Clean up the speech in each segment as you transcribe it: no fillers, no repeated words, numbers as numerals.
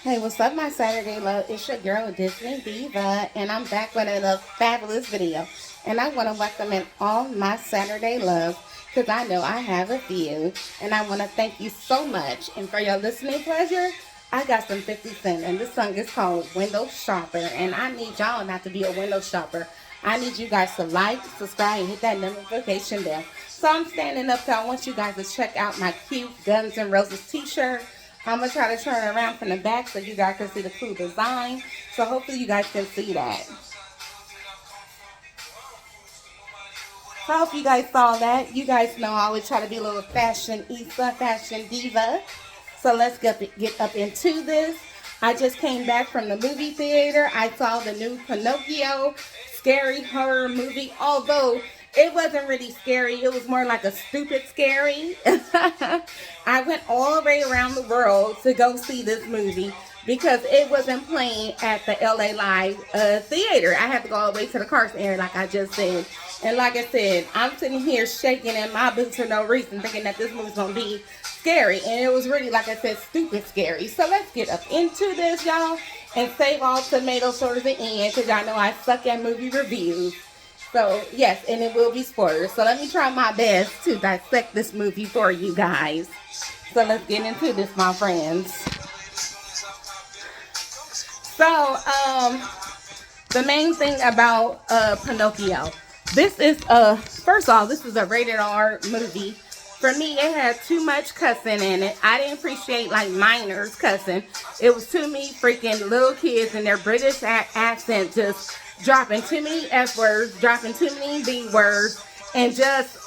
Hey, what's up, my Saturday love? It's your girl, Disney Diva, and I'm back with another fabulous video. And I want to welcome in all my Saturday love, because I know I have a few. And I want to thank you so much. And for your listening pleasure, I got some 50 Cent, and this song is called Window Shopper. And I need y'all not to be a window shopper. I need you guys to like, subscribe, and hit that notification bell. So I'm standing up, so I want you guys to check out my cute Guns N' Roses t-shirt. I'm going to try to turn it around from the back so you guys can see the cool design. So hopefully you guys can see that. So I hope you guys saw that. You guys know I always try to be a little fashionista, fashion diva. So let's get up into this. I just came back from the movie theater. I saw the new Pinocchio scary horror movie. Although it wasn't really scary. It was more like a stupid scary. I went all the way around the world to go see this movie because it wasn't playing at the LA Live theater. I had to go all the way to the Carson area like I just said. And like I said, I'm sitting here shaking in my boots for no reason, thinking that this movie's going to be scary. And it was really, like I said, stupid scary. So let's get up into this, y'all, and save all tomatoes towards the end because y'all know I suck at movie reviews. So, yes, and it will be spoilers. So let me try my best to dissect this movie for you guys. So let's get into this, my friends. So, the main thing about Pinocchio. This is, first off, this is a rated R movie. For me, it had too much cussing in it. I didn't appreciate, like, minors cussing. It was too many freaking little kids and their British accent just dropping too many F words, dropping too many B words, and just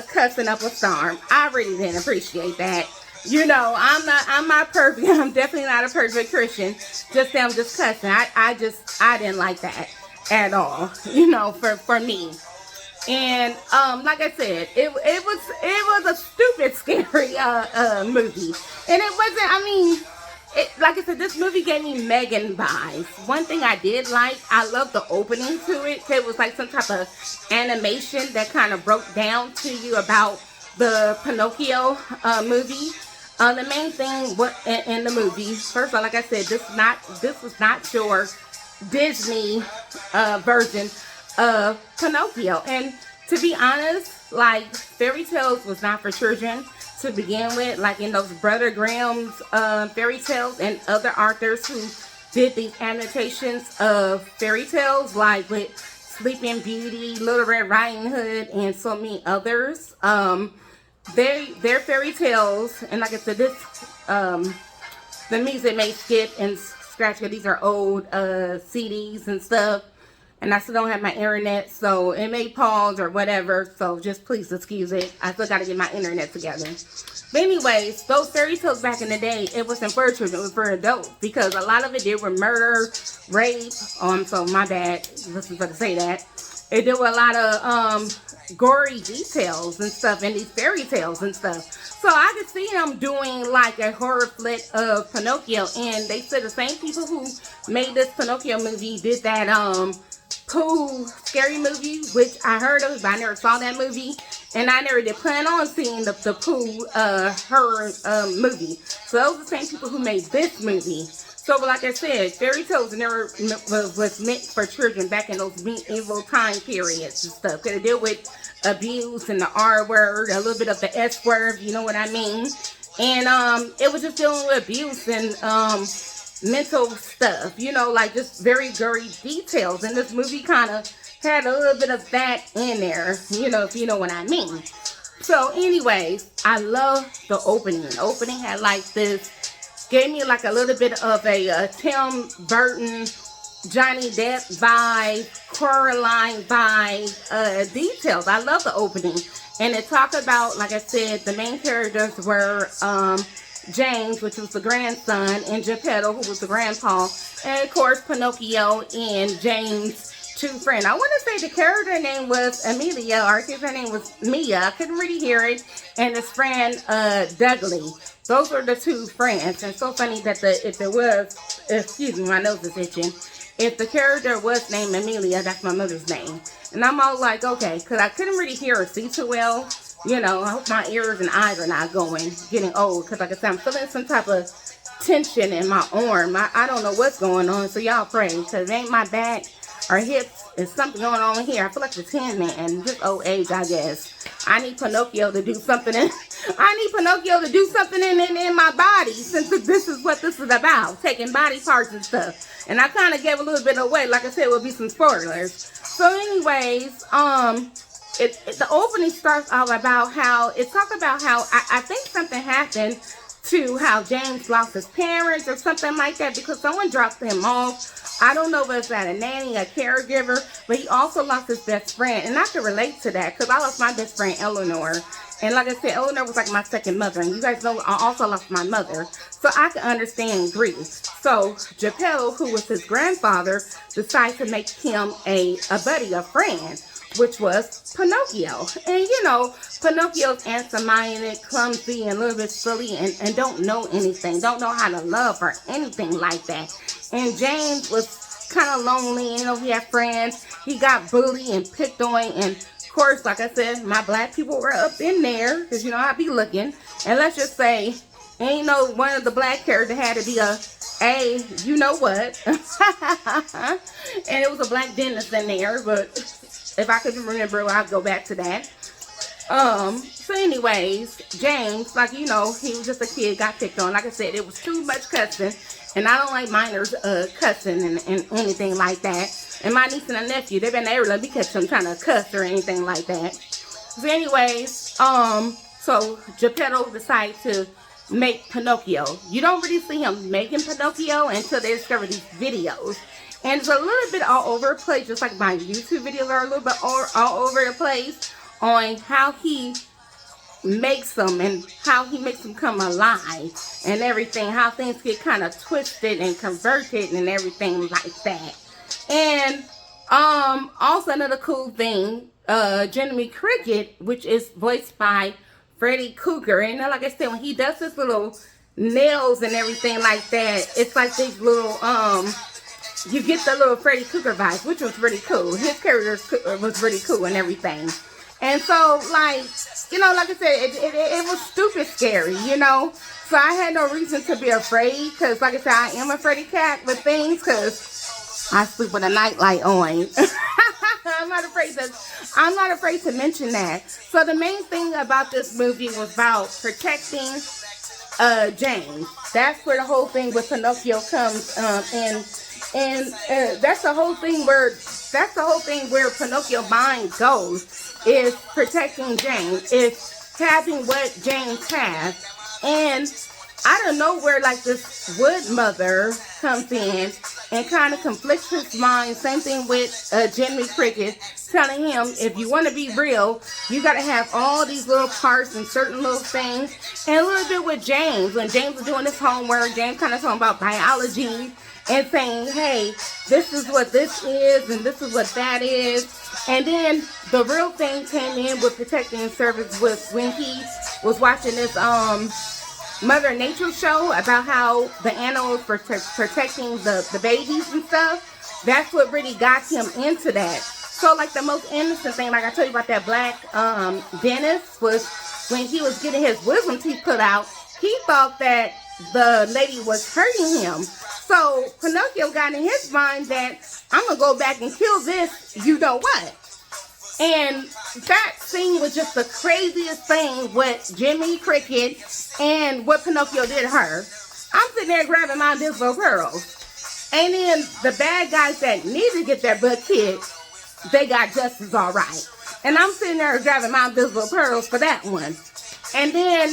cussing up a storm. I really didn't appreciate that. You know, I'm not perfect. I'm definitely not a perfect Christian. Just them just cussing. I didn't like that at all. You know, for me. And like I said, it was a stupid, scary movie, and it wasn't. I mean, like I said, this movie gave me Megan vibes. One thing I did like, I loved the opening to it. It was like some type of animation that kind of broke down to you about the Pinocchio movie. The main thing in the movie, first of all, like I said, this was not your Disney version of Pinocchio. And to be honest, like, fairy tales was not for children to begin with. Like in those Brother Grimm's fairy tales and other authors who did these annotations of fairy tales, like with Sleeping Beauty, Little Red Riding Hood, and so many others. Their fairy tales, and like I said, the music may skip and scratch because these are old CDs and stuff. And I still don't have my internet, so it may pause or whatever. So just please excuse it. I still got to get my internet together. But anyways, those fairy tales back in the day, it wasn't for children, it was for adults. Because a lot of it did with murder, rape. So my bad. This is going to say that. It did with a lot of gory details and stuff in these fairy tales and stuff. So I could see them doing like a horror flick of Pinocchio. And they said the same people who made this Pinocchio movie did that Pooh scary movie, which I heard of, but I never saw that movie, and I never did plan on seeing the Pooh horror movie. So those are the same people who made this movie. So like I said, fairy tales never was meant for children back in those medieval time periods and stuff. Because it deal with abuse and the R word, a little bit of the S word, you know what I mean? And it was just dealing with abuse and mental stuff, you know, like just very gory details. And this movie kind of had a little bit of that in there, you know, if you know what I mean. So anyways, I love the opening. The opening had like this, gave me like a little bit of a Tim Burton, Johnny Depp vibe, Coraline vibe, details. I love the opening. And it talked about, like I said, the main characters were James, which was the grandson, and Geppetto, who was the grandpa, and of course Pinocchio and James' two friends. I want to say the character name was Amelia, or I guess her name was Mia. I couldn't really hear it. And his friend Dudley. Those were the two friends. And so funny that excuse me, my nose is itching. If the character was named Amelia, that's my mother's name. And I'm all like, okay, because I couldn't really hear or see too well. You know, I hope my ears and eyes are not getting old. Because like I said, I'm feeling some type of tension in my arm. I don't know what's going on, so y'all pray, because it ain't my back or hips. There's something going on here. I feel like the Tin Man. Just old age, I guess. I need Pinocchio to do something in, I need Pinocchio to do something in my body, since this is what this is about, taking body parts and stuff. And I kind of gave a little bit away. Like I said, it will be some spoilers. So anyways, the opening starts all about how, it talks about how, I think something happened to how James lost his parents or something like that, because someone dropped him off. I don't know if it's that a nanny, a caregiver, but he also lost his best friend. And I can relate to that, because I lost my best friend, Eleanor. And like I said, Eleanor was like my second mother. And you guys know I also lost my mother. So I can understand grief. So Geppetto, who was his grandfather, decided to make him a buddy, a friend, which was Pinocchio. And you know, Pinocchio's absent-minded, clumsy, and a little bit silly, and don't know anything, don't know how to love or anything like that. And James was kind of lonely, you know, he had friends, he got bullied and picked on, and of course, like I said, my black people were up in there, because you know, I be looking, and let's just say, ain't no one of the black characters had to be a you know what, and it was a black dentist in there, but if I could remember, I'd go back to that. So anyways, James, like, you know, he was just a kid, got picked on. Like I said, it was too much cussing, and I don't like minors cussing and anything like that. And my niece and a nephew, they've been able to let me catch them trying to cuss or anything like that. So anyways, so Geppetto decided to make Pinocchio. You don't really see him making Pinocchio until they discover these videos. And it's a little bit all over the place, just like my YouTube videos are a little bit all over the place on how he makes them and how he makes them come alive and everything, how things get kind of twisted and converted and everything like that. And also another cool thing, Jiminy Cricket, which is voiced by Freddy Krueger, and like I said, when he does his little nails and everything like that, it's like these little you get the little Freddy Krueger vibes, which was really cool. His character was really cool and everything. And so, like, you know, like I said, it was stupid scary, you know. So I had no reason to be afraid, because, like I said, I am a Freddy cat with things, because I sleep with a nightlight on. I'm not afraid to mention that. So the main thing about this movie was about protecting James. That's where the whole thing with Pinocchio comes in. And that's the whole thing where Pinocchio mind goes, is protecting James, is having what James has. And I don't know where, like, this wood mother comes in and kind of conflicts his mind. Same thing with Jiminy Cricket, telling him, if you want to be real, you got to have all these little parts and certain little things. And a little bit with James, when James was doing his homework, James kind of talking about biology and saying, hey, this is what this is and this is what that is. And then the real thing came in with protecting and service was when he was watching this Mother Nature show about how the animals were protecting the babies and stuff. That's what really got him into that. So, like, the most innocent thing, like I told you about that black dentist, was when he was getting his wisdom teeth put out, he thought that the lady was hurting him. So Pinocchio got in his mind that I'm going to go back and kill this, you know what. And that scene was just the craziest thing with Jiminy Cricket and what Pinocchio did to her. I'm sitting there grabbing my invisible pearls. And then the bad guys that need to get their butt kicked, they got just as all right. And I'm sitting there grabbing my invisible pearls for that one. And then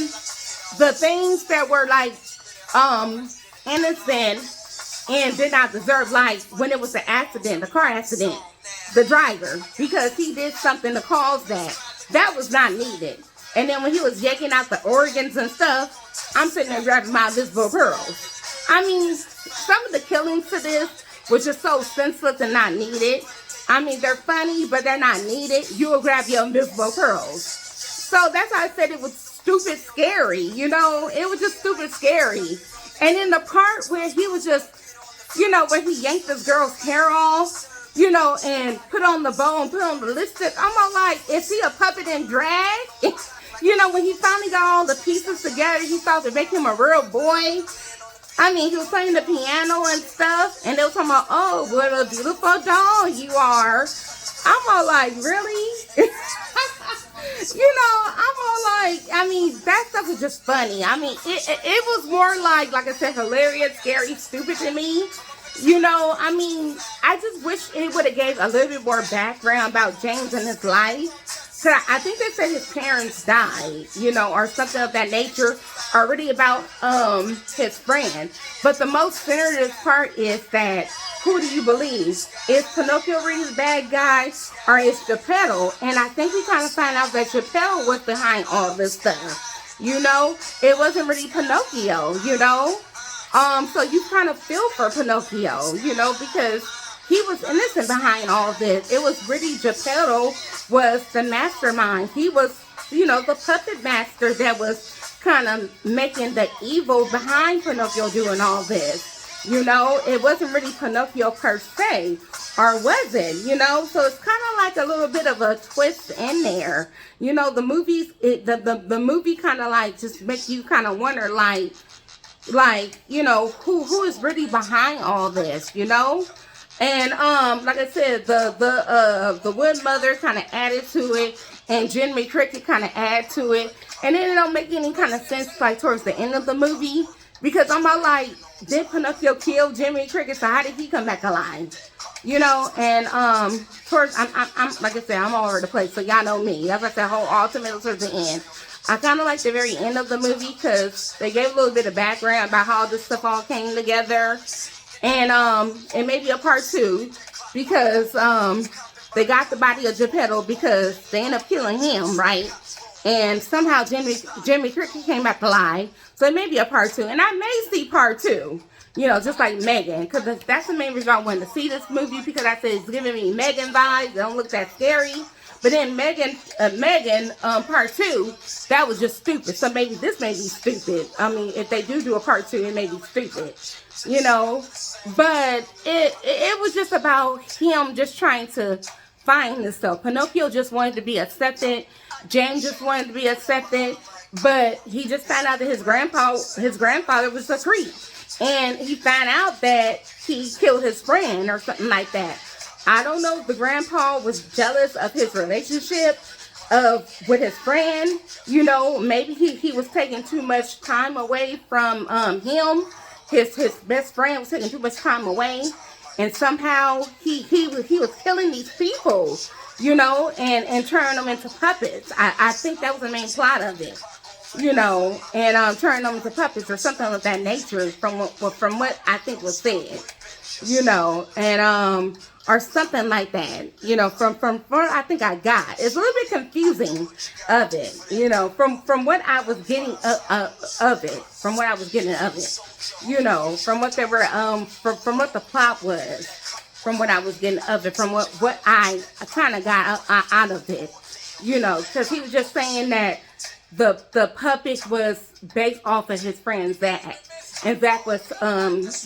the things that were like innocent and did not deserve life, when it was the accident, the car accident, the driver, because he did something to cause that. That was not needed. And then when he was yanking out the organs and stuff, I'm sitting there grabbing my invisible pearls. I mean, some of the killings to this was just so senseless and not needed. I mean, they're funny, but they're not needed. You will grab your invisible pearls. So that's why I said it was stupid scary, you know? It was just stupid scary. And in the part where he was just, you know, where he yanked this girl's hair off, you know, and put on the bow and put on the lipstick, I'm all like, is he a puppet in drag? You know, when he finally got all the pieces together, he thought to make him a real boy. I mean, he was playing the piano and stuff, and they were talking about, oh, what a beautiful doll you are. I'm all like, really? I'm all like, I mean, that stuff was just funny. I mean, it was more like I said, hilarious, scary, stupid to me. I mean, I just wish it would have gave a little bit more background about James and his life. Cause I think they said his parents died, or something of that nature, or really about his friend. But the most sensitive part is that, who do you believe? Is Pinocchio really the bad guy, or is Geppetto? And I think we kind of find out that Geppetto was behind all this stuff. It wasn't really Pinocchio. So you kind of feel for Pinocchio, because he was innocent behind all this. It was really Geppetto was the mastermind. He was, the puppet master that was kind of making the evil behind Pinocchio doing all this. It wasn't really Pinocchio per se, or was it? So it's kind of like a little bit of a twist in there. The movies, the movie kind of like just make you kind of wonder, like who is really behind all this, And like I said, the wood mother kind of added to it, and Jimmy Cricket kind of add to it, and then it don't make any kind of sense like towards the end of the movie, because I'm all like, did Pinocchio kill Jimmy Cricket? So how did he come back alive? And towards I'm like I said, I'm all over the place, so y'all know me. That's like that whole ultimate towards the end. I kind of like the very end of the movie because they gave a little bit of background about how this stuff all came together. And maybe a part 2 because they got the body of Geppetto because they ended up killing him, right? And somehow Jimmy Cricket came back alive. So it may be a part 2. And I may see part 2, just like Megan. Because that's the main reason I wanted to see this movie, because I said it's giving me Megan vibes. They don't look that scary. But then Megan part 2, that was just stupid. So maybe this may be stupid. I mean, if they do a part 2, it may be stupid, But it was just about him just trying to find himself. Pinocchio just wanted to be accepted. James just wanted to be accepted. But he just found out that his grandfather was a creep. And he found out that he killed his friend or something like that. I don't know if the grandpa was jealous of his relationship with his friend. Maybe he was taking too much time away from him. His best friend was taking too much time away, and somehow he was killing these people, and turning them into puppets. I think that was the main plot of it, and turning them into puppets or something of that nature from what I think was said, and or something like that, from what I think I got. It's a little bit confusing of it, from what I was getting of it, from what they were, from what the plot was, from what I was getting of it, from what I kind of got out of it, because he was just saying that the puppet was based off of his friend Zach, and Zach was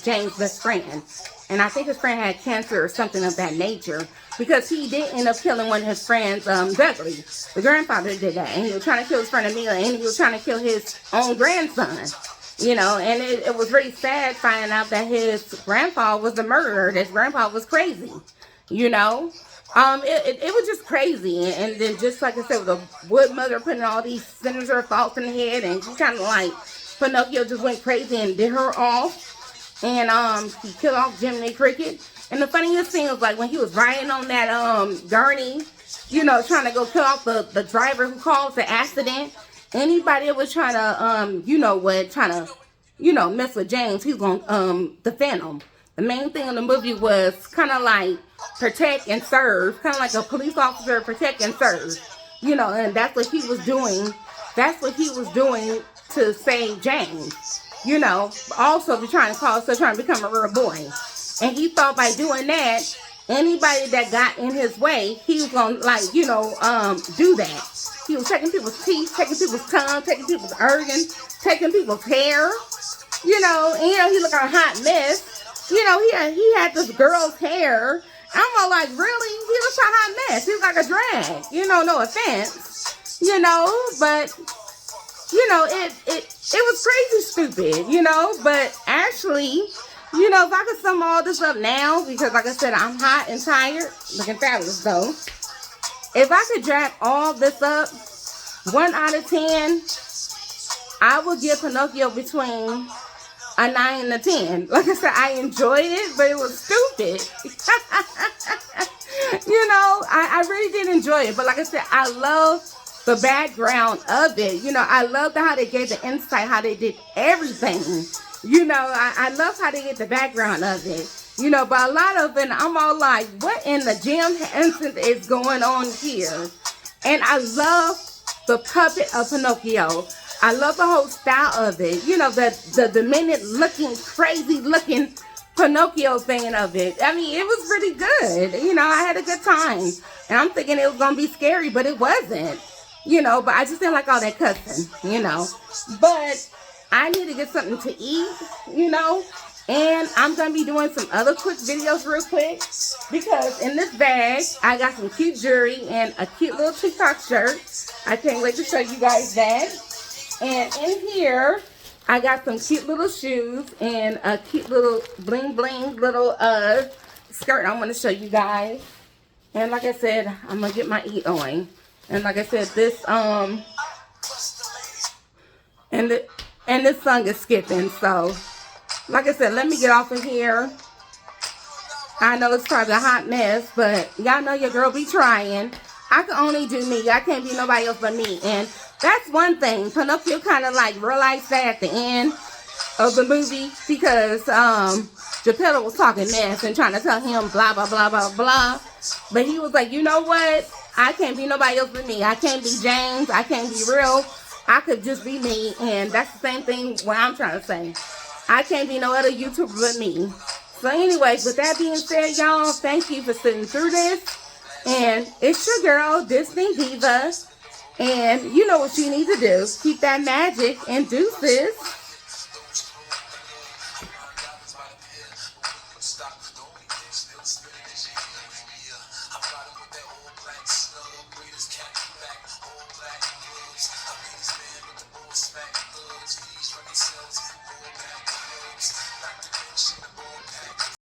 James' best friend. And I think his friend had cancer or something of that nature, because he did end up killing one of his friends, Dudley. The grandfather did that, and he was trying to kill his friend Amelia, and he was trying to kill his own grandson. And it was really sad finding out that his grandpa was a murderer. His grandpa was crazy. It was just crazy. And then just like I said, with the wood mother putting all these sinister thoughts in the head, and she kind of like, Pinocchio just went crazy and did her off. And he killed off Jiminy Cricket. And the funniest thing was, like, when he was riding on that gurney, trying to go kill off the driver who caused the accident. Anybody that was trying to, mess with James, he was going to defend him. The main thing in the movie was kind of like protect and serve, kind of like a police officer, protect and serve. And that's what he was doing. That's what he was doing to save James. Also trying to become a real boy. And he thought by doing that, anybody that got in his way, he was going to, do that. He was taking people's teeth, taking people's tongue, taking people's organs, taking people's hair, and, he looked like a hot mess. He had this girl's hair. I'm all like, really? He looks like a hot mess. He was like a drag. No offense. But it was crazy stupid, but actually, if I could sum all this up now, because like I said, I'm hot and tired, looking fabulous though. If I could draft all this up, 1 out of 10, I would give Pinocchio between a 9 and a 10. Like I said, I enjoyed it, but it was stupid. I really did enjoy it. But like I said, I love the background of it. I love how they gave the insight, how they did everything. I love how they get the background of it. But a lot of it, I'm all like, what in the Jim Henson is going on here? And I love the puppet of Pinocchio. I love the whole style of it. The demented looking, crazy looking Pinocchio thing of it. I mean, it was really good. I had a good time. And I'm thinking it was going to be scary, but it wasn't. But I just didn't like all that cussing, But I need to get something to eat, And I'm going to be doing some other quick videos real quick. Because in this bag, I got some cute jewelry and a cute little TikTok shirt. I can't wait to show you guys that. And in here, I got some cute little shoes and a cute little bling bling little skirt I want to show you guys. And like I said, I'm going to get my eat on. And like I said, this and this song is skipping. So like I said, let me get off of here. I know it's probably a hot mess, but y'all know your girl be trying. I can only do me. I can't be nobody else but me. And that's one thing. Pinocchio kind of like realized that at the end of the movie, because Geppetto was talking mess and trying to tell him blah, blah, blah, blah, blah. But he was like, you know what? I can't be nobody else but me. I can't be James. I can't be real. I could just be me. And that's the same thing what I'm trying to say. I can't be no other YouTuber but me. So anyways, with that being said, y'all, thank you for sitting through this. And it's your girl, Disney Diva. And you know what you need to do. Keep that magic and deuces.